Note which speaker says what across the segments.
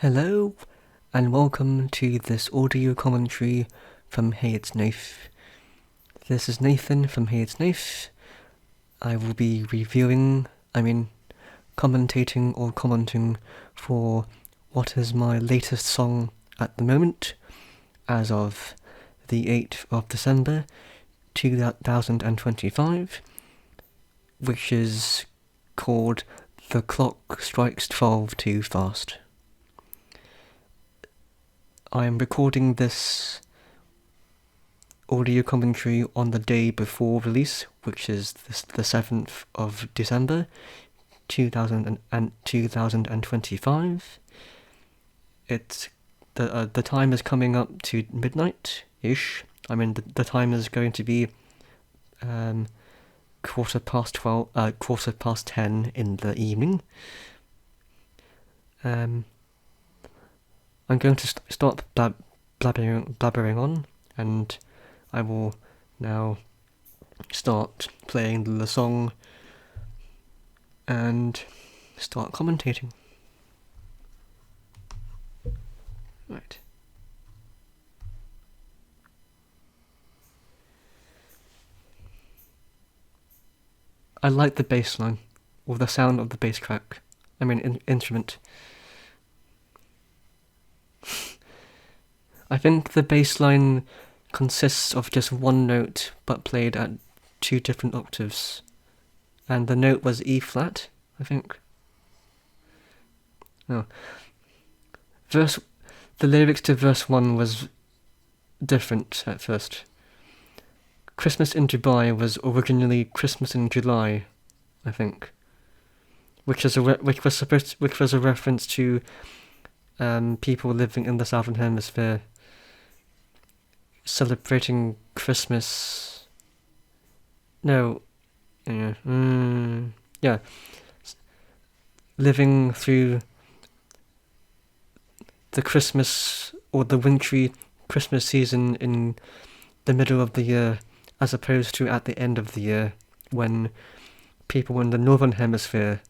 Speaker 1: Hello, and welcome to this audio commentary from Hey It's Nath. This is Nathan from Hey It's Nath. I will be commentating or commenting for what is my latest song at the moment, as of the 8th of December 2025, which is called The Clock Strikes 12 Too Fast. I am recording this audio commentary on the day before release, which is the 7th of December 2025. It's the time is coming up to midnight-ish. The time is going to be quarter past 10 in the evening. I'm going to stop blabbering on, and I will now start playing the song and start commentating. Right. I like the bass line, or the sound of the bass track. Instrument. I think the bass line consists of just one note, but played at two different octaves. And the note was E flat, I think. No. The lyrics to verse 1 was different at first. Christmas in Dubai was originally Christmas in July, I think. Which was a reference to people living in the Southern Hemisphere celebrating Christmas. Living through the Christmas or the wintry Christmas season in the middle of the year, as opposed to at the end of the year when people in the Northern Hemisphere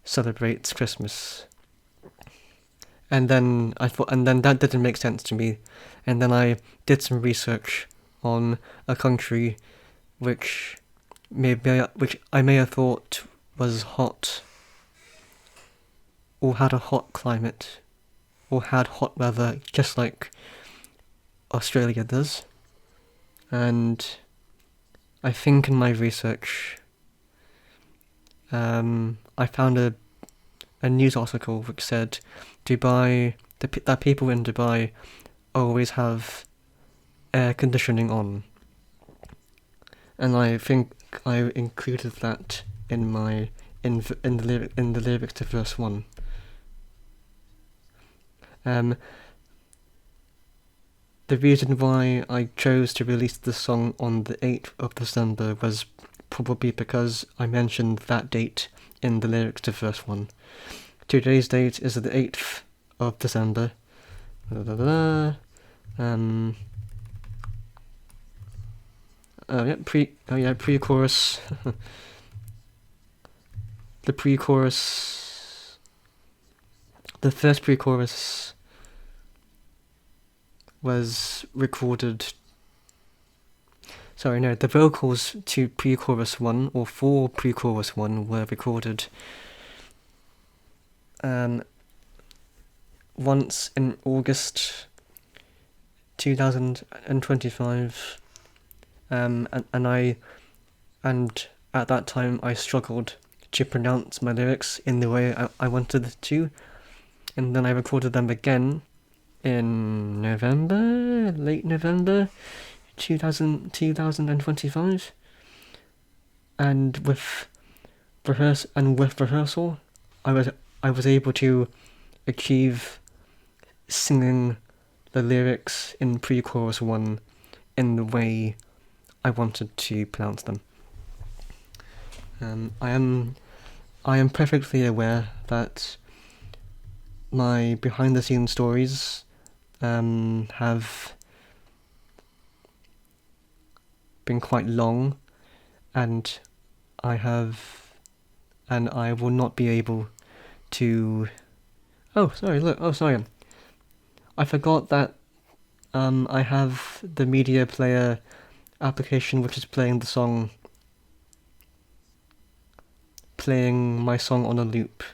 Speaker 1: celebrates Christmas. And then that didn't make sense to me. And then I did some research on a country which I may have thought was hot, or had a hot climate, or had hot weather, just like Australia does. And I think in my research, I found a news article which said that people in Dubai always have air conditioning on, and I think I included that in the lyrics to verse 1. The reason why I chose to release the song on the 8th of December was probably because I mentioned that date in the lyrics to verse 1. Today's date is the 8th of December. Pre-chorus. The pre-chorus. The first pre-chorus was recorded. The vocals to pre-chorus 1, or for pre-chorus 1, were recorded once in August 2025, and at that time I struggled to pronounce my lyrics in the way I wanted to, and then I recorded them again in late November 2025, and with rehearsal I was able to achieve singing the lyrics in pre-chorus 1 in the way I wanted to pronounce them. I am perfectly aware that my behind-the-scenes stories have been quite long, and I will not be able to Oh, sorry, look. Oh, sorry. I forgot that I have the media player application which is playing my song on a loop.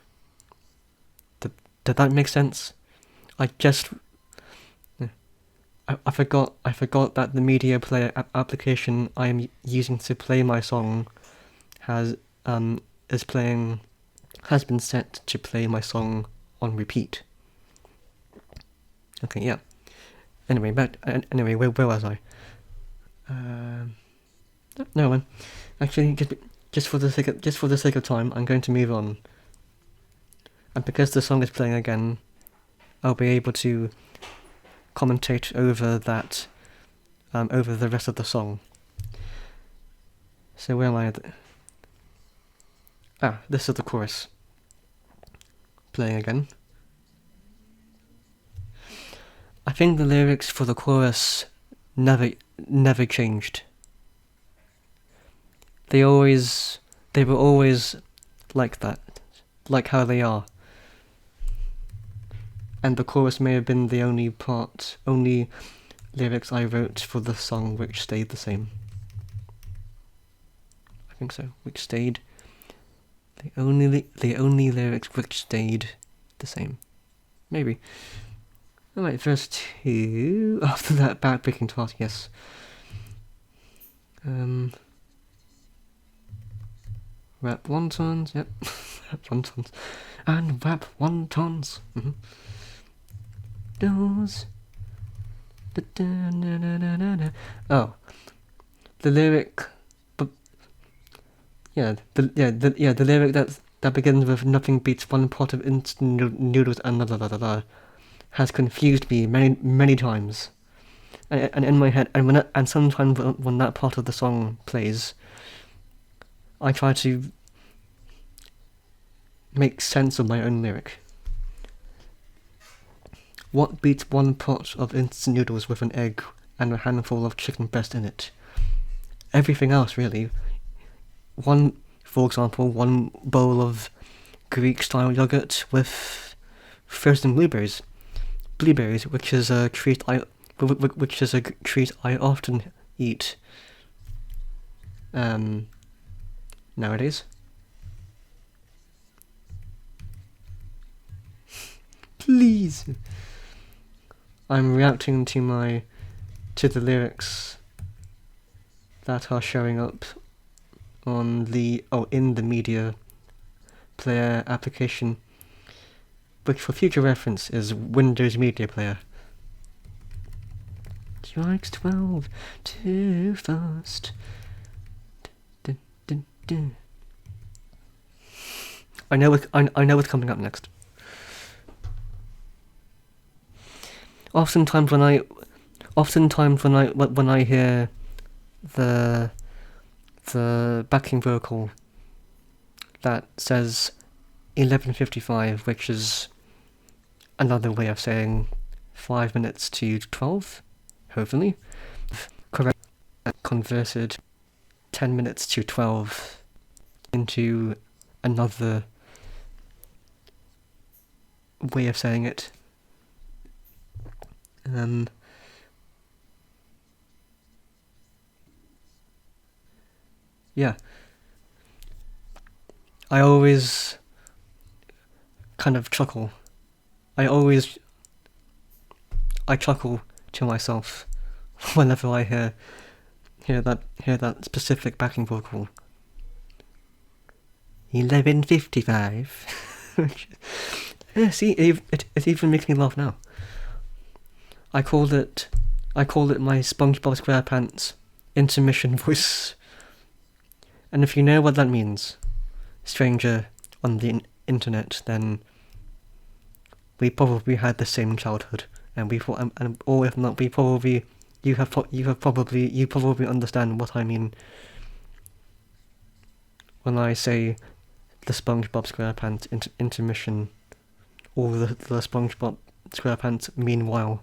Speaker 1: Did that make sense? I forgot that the media player application I am using to play my song has been set to play my song on repeat. Okay, yeah. Anyway, where was I? No one. Actually, just for the sake of time, I'm going to move on. And because the song is playing again, I'll be able to commentate over that, over the rest of the song. So where am I? This is the chorus. Playing again. I think the lyrics for the chorus never changed. They were always like that, like how they are. And the chorus may have been the only lyrics I wrote for the song which stayed the same. I think so. Which stayed the only lyrics which stayed the same. Maybe. Alright, verse 2. After that backbreaking task, yes. Rap wontons, yep. Rap wontons. And rap wontons. Mm-hmm. Those. Oh. The lyric. The lyric that begins with "nothing beats one pot of instant noodles" and has confused me many times, and in my head, and sometimes when that part of the song plays, I try to make sense of my own lyric. What beats one pot of instant noodles with an egg and a handful of chicken breast in it? Everything else, really. For example, one bowl of Greek-style yogurt with frozen blueberries, which is a treat I often eat nowadays. Please. I'm reacting to the lyrics that are showing up in the media player application, which for future reference is Windows Media Player. Strikes 12 too fast. I know what's coming up next. Oftentimes when I hear the backing vocal that says 11:55, which is another way of saying 5 minutes to 12, hopefully, correct, converted 10 minutes to 12 into another way of saying it. Yeah. I always kind of chuckle. I chuckle to myself whenever I hear that specific backing vocal. 11:55. Yeah, see, it even makes me laugh now. I called it my SpongeBob SquarePants intermission voice. And if you know what that means, stranger on the internet, then we probably had the same childhood, or if not, you probably understand what I mean when I say the SpongeBob SquarePants intermission, or the SpongeBob SquarePants meanwhile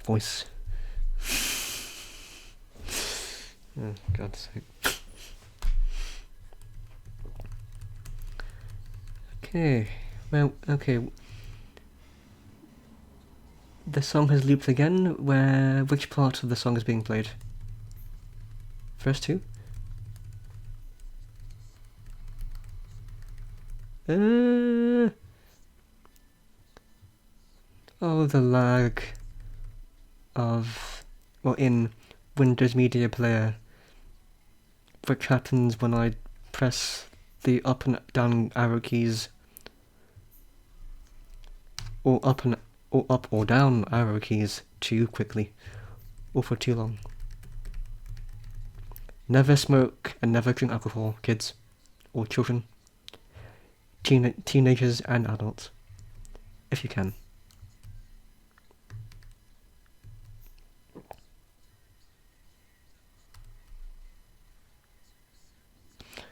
Speaker 1: voice. Oh, God's sake. Okay. the song has looped again. Which part of the song is being played? Verse 2? Oh, the lag of, well, in Windows Media Player, which happens when I press the up and down arrow keys, or up or down arrow keys too quickly, or for too long. Never smoke and never drink alcohol, kids, or children, teenagers and adults, if you can.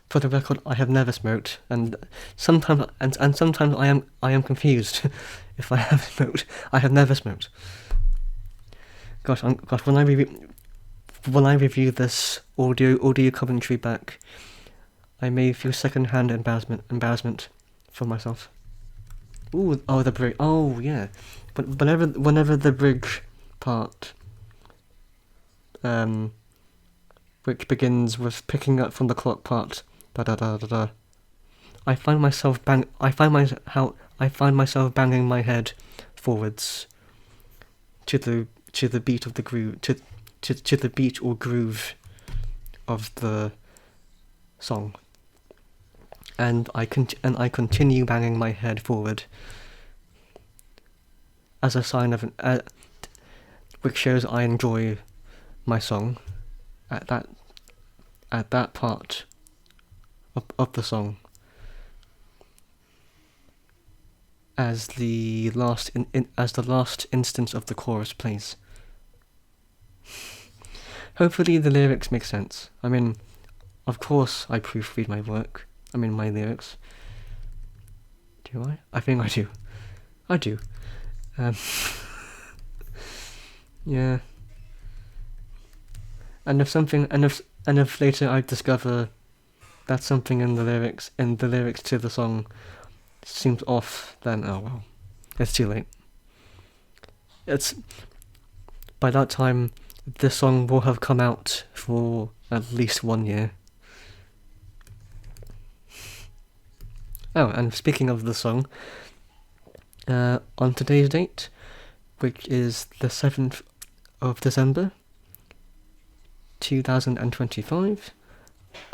Speaker 1: For the record, I have never smoked, and sometimes I am confused if I have smoked. I have never smoked. Gosh, when I review this audio commentary back, I may feel second-hand embarrassment for myself. Ooh, oh, the bridge. Oh, yeah. But whenever the bridge part, which begins with picking up from the clock part, da da da da da, I find myself banging my head forwards to the beat of the groove, to the beat or groove of the song, and I continue banging my head forward as a sign of which shows I enjoy my song at that part of the song, as the last instance of the chorus plays. Hopefully the lyrics make sense. I mean, of course I proofread my work. I mean, my lyrics. Do I? I think I do. I do. Yeah. And if later I discover that something in the lyrics to the song seems off, then oh well, it's too late. By that time, this song will have come out for at least 1 year. Oh, and speaking of the song, on today's date, which is the 7th of December, 2025,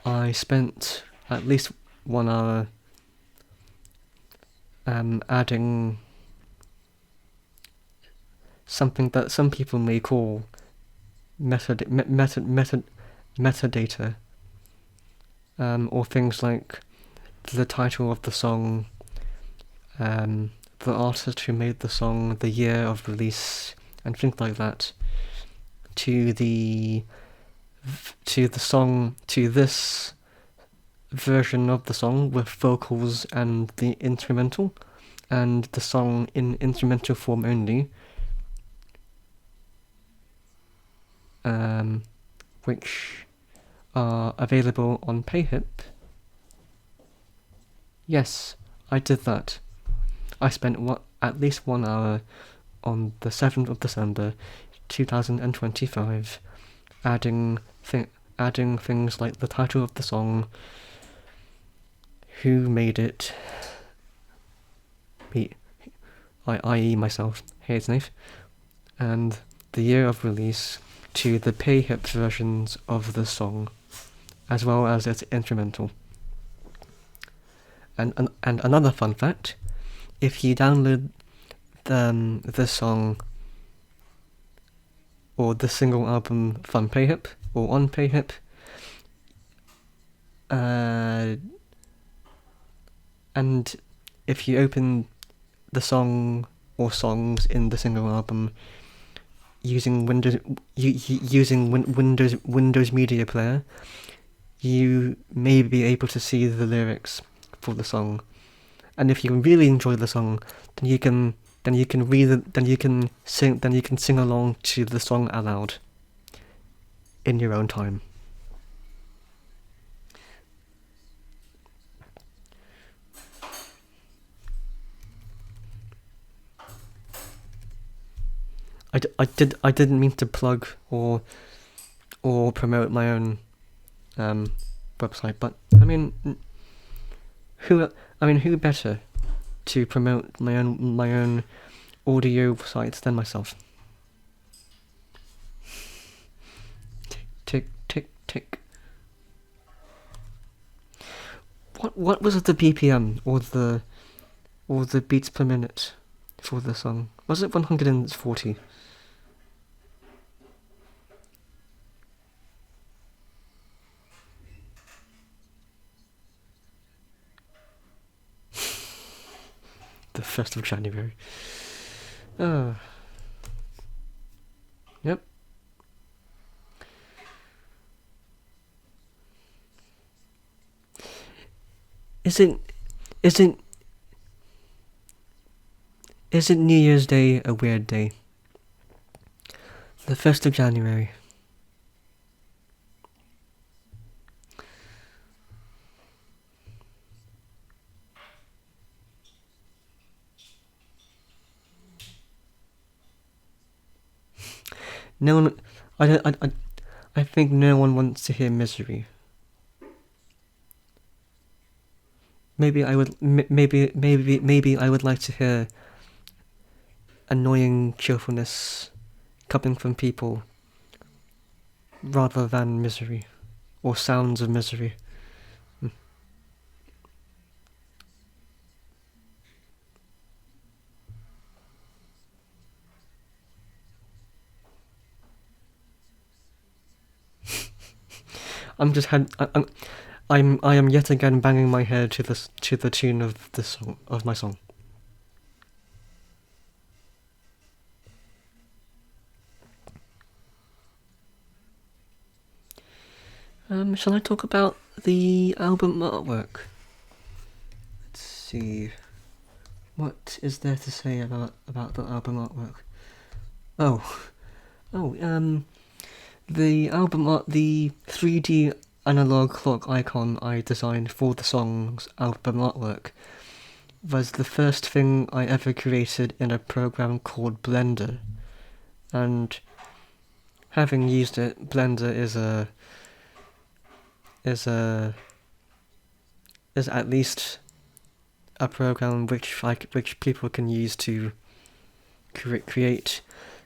Speaker 1: I spent at least 1 hour adding something that some people may call metadata, or things like the title of the song, the artist who made the song, the year of release, and things like that, to this version of the song with vocals and the instrumental, and the song in instrumental form only, which are available on Payhip. Yes, I did that. I spent at least 1 hour on the 7th of December 2025 adding things like the title of the song, who made it, i.e. myself, hey, it's Nath, and the year of release to the Payhip versions of the song, as well as its instrumental. And another fun fact, if you download this song or the single album from Payhip or on Payhip, and if you open the song or songs in the single album using Windows Media Player, you may be able to see the lyrics for the song. And if you really enjoy the song, then you can sing along to the song aloud in your own time. I didn't mean to plug or promote my own website, but I mean, who better to promote my own audio sites than myself? Tick tick tick. What was the BPM or the beats per minute for the song? Was it 140? The 1st of January. Yep. Isn't New Year's Day a weird day? The 1st of January. No one, I think no one wants to hear misery. Maybe I would like to hear annoying cheerfulness coming from people rather than misery or sounds of misery. I am yet again banging my head to the tune of the song of my song. Shall I talk about the album artwork? Let's see. What is there to say about the album artwork? The album art, the 3D analog clock icon I designed for the song's album artwork was the first thing I ever created in a program called Blender. And having used it, Blender is at least a program which people can use to create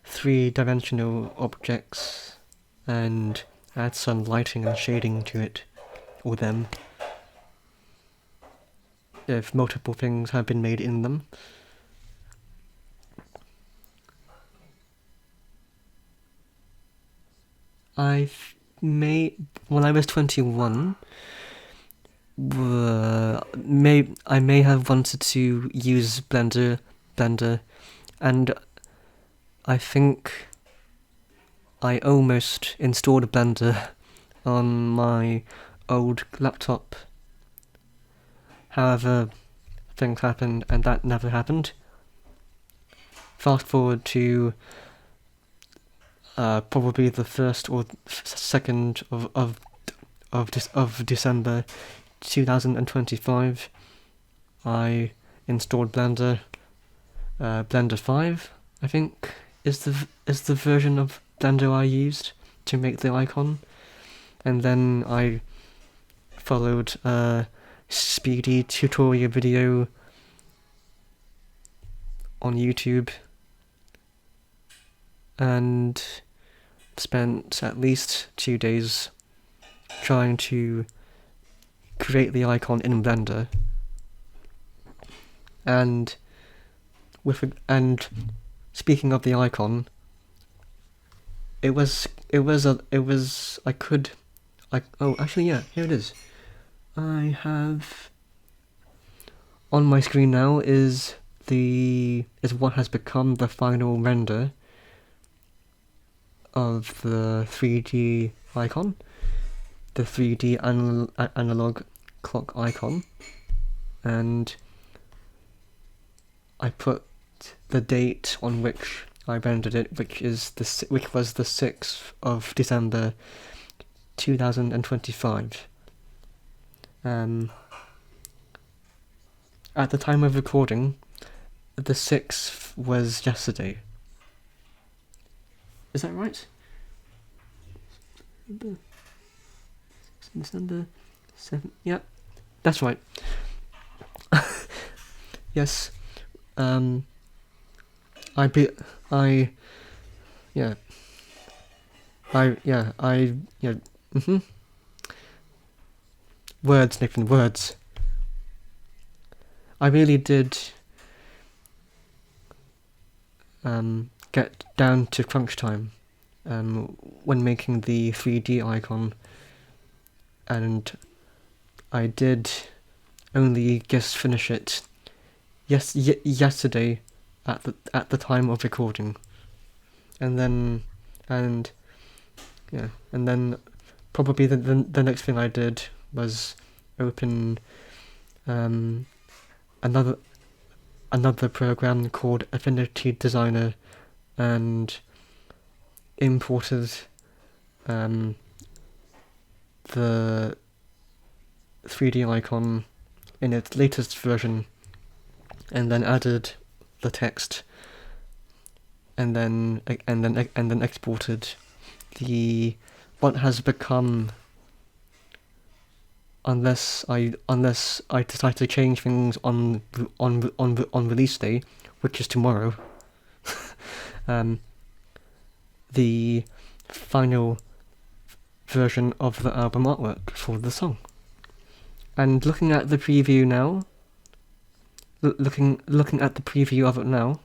Speaker 1: 3-dimensional objects and add some lighting and shading to it, or them, if multiple things have been made in them. When I was 21, I may have wanted to use Blender, and I think I almost installed Blender on my old laptop. However, things happened and that never happened. Fast forward to probably the 1st or 2nd of December 2025. I installed Blender. Blender 5, I think, is the version of Blender I used to make the icon, and then I followed a speedy tutorial video on YouTube and spent at least 2 days trying to create the icon in Blender. And speaking of the icon, here it is. I have on my screen now is what has become the final render of the 3D icon, the 3D analog clock icon, and I put the date on which I rendered it, which was the 6th of December 2025. At the time of recording, the 6th was yesterday. Is that right? December 7th. Yep, that's right. Yes. Words, Nathan, words. I really did get down to crunch time when making the 3D icon, and I did only just finish it yesterday at the time of recording, and then probably the next thing I did was open another program called Affinity Designer and imported the 3D icon in its latest version, and then added the text, and then exported what has become, unless I decide to change things on release day, which is tomorrow, the final version of the album artwork for the song. And looking at the preview now, looking at the preview of it now,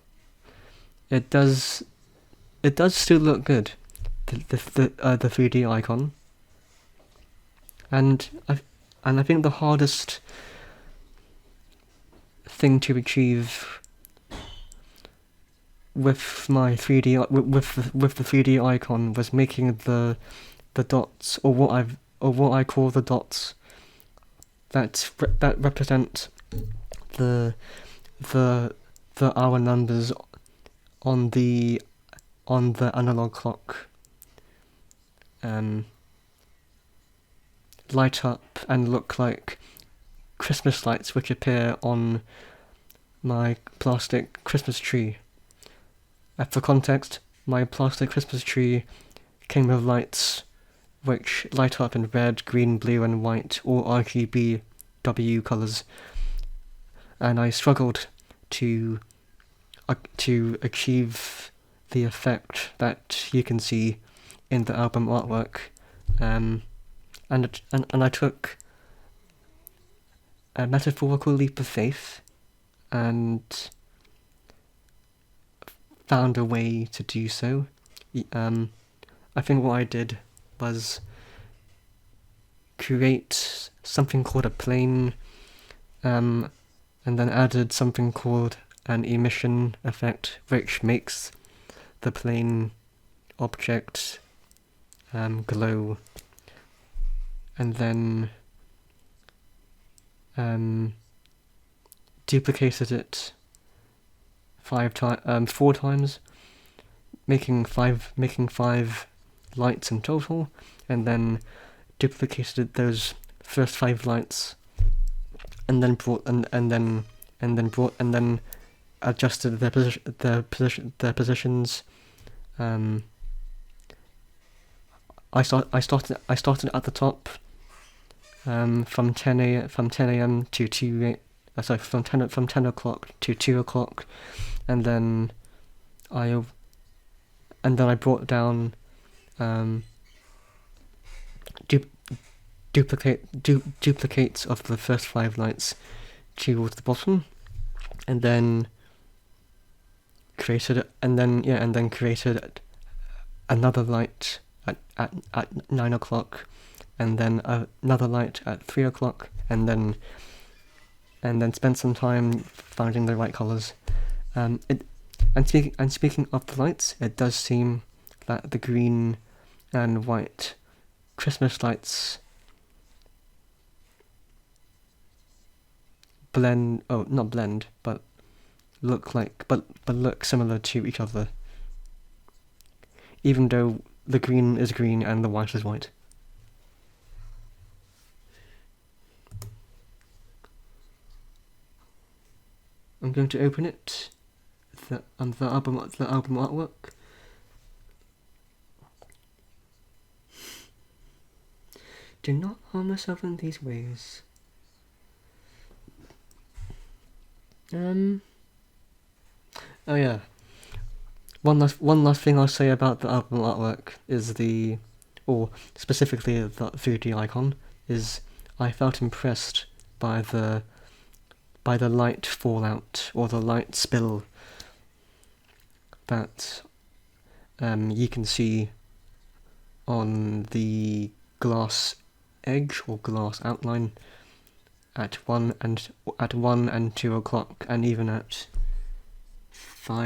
Speaker 1: it does still look good. The 3D icon, and I think the hardest thing to achieve with my 3D with the 3D icon was making the dots, or what I call the dots that represent the hour numbers on the analog clock light up and look like Christmas lights which appear on my plastic Christmas tree. For context, my plastic Christmas tree came with lights which light up in red, green, blue and white, all RGB W colours, and I struggled to achieve the effect that you can see in the album artwork, and I took a metaphorical leap of faith and found a way to do so. I think what I did was create something called a plane, and then added something called an emission effect, which makes the plane object glow, and then duplicated it 4 times, making five lights in total, and then duplicated those first 5 lights, and then adjusted their positions. I started at the top, from 10 a.m. to from 10 o'clock to 2 o'clock, and then I brought down duplicates of the first 5 lights towards the bottom, and then created another light at 9 o'clock, and then another light at 3 o'clock, and then spent some time finding the right colours. Speaking of the lights, it does seem that the green and white Christmas lights look similar to each other, even though the green is green and the white is white. I'm going to open it, the album artwork. Do not harm yourself in these ways. Oh yeah. One last thing I'll say about the album artwork is or specifically the 3D icon, is I felt impressed by the light fallout or the light spill that you can see on the glass edge or glass outline at 1 and 2 o'clock, and even at 4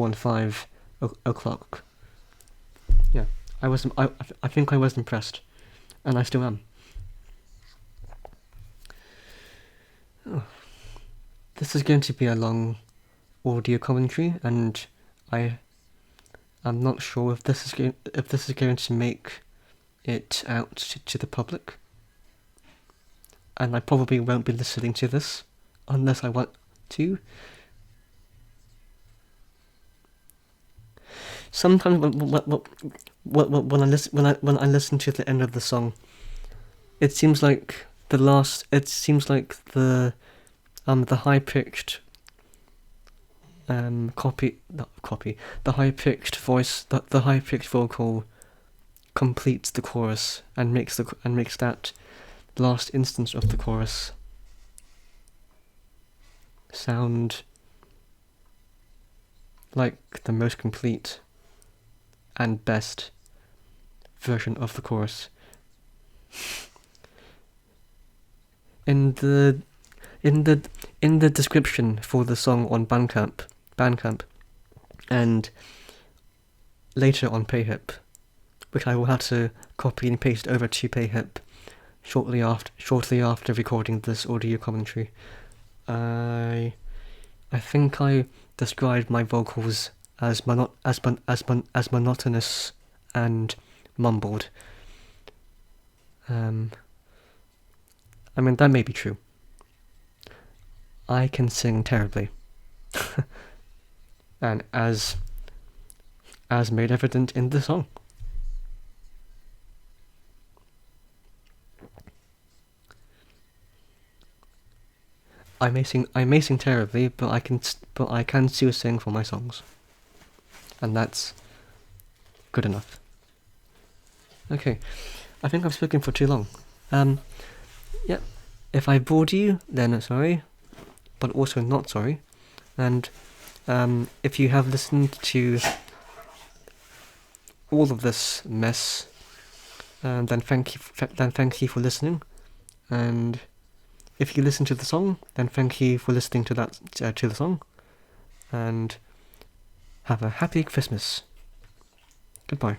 Speaker 1: and 5 o'clock. Yeah, I think I was impressed, and I still am. Oh. This is going to be a long audio commentary, and I'm not sure if this is going to make it out to the public, and I probably won't be listening to this unless I want to. Sometimes when I listen to the end of the song, it seems like the high pitched the high pitched voice, the high pitched vocal completes the chorus and makes that last instance of the chorus sound like the most complete and best version of the chorus. In the description for the song on Bandcamp, and later on Payhip, which I will have to copy and paste over to Payhip shortly after recording this audio commentary, I think I described my vocals as monotonous and mumbled. I mean, that may be true. I can sing terribly. And as made evident in the song. I may sing terribly, but I can still sing for my songs, and that's good enough. Okay, I think I've spoken for too long. Yep. If I bored you, then sorry, but also not sorry. And if you have listened to all of this mess, then thank you for listening. And if you listen to the song, then thank you for listening to the song, and have a happy Christmas. Goodbye.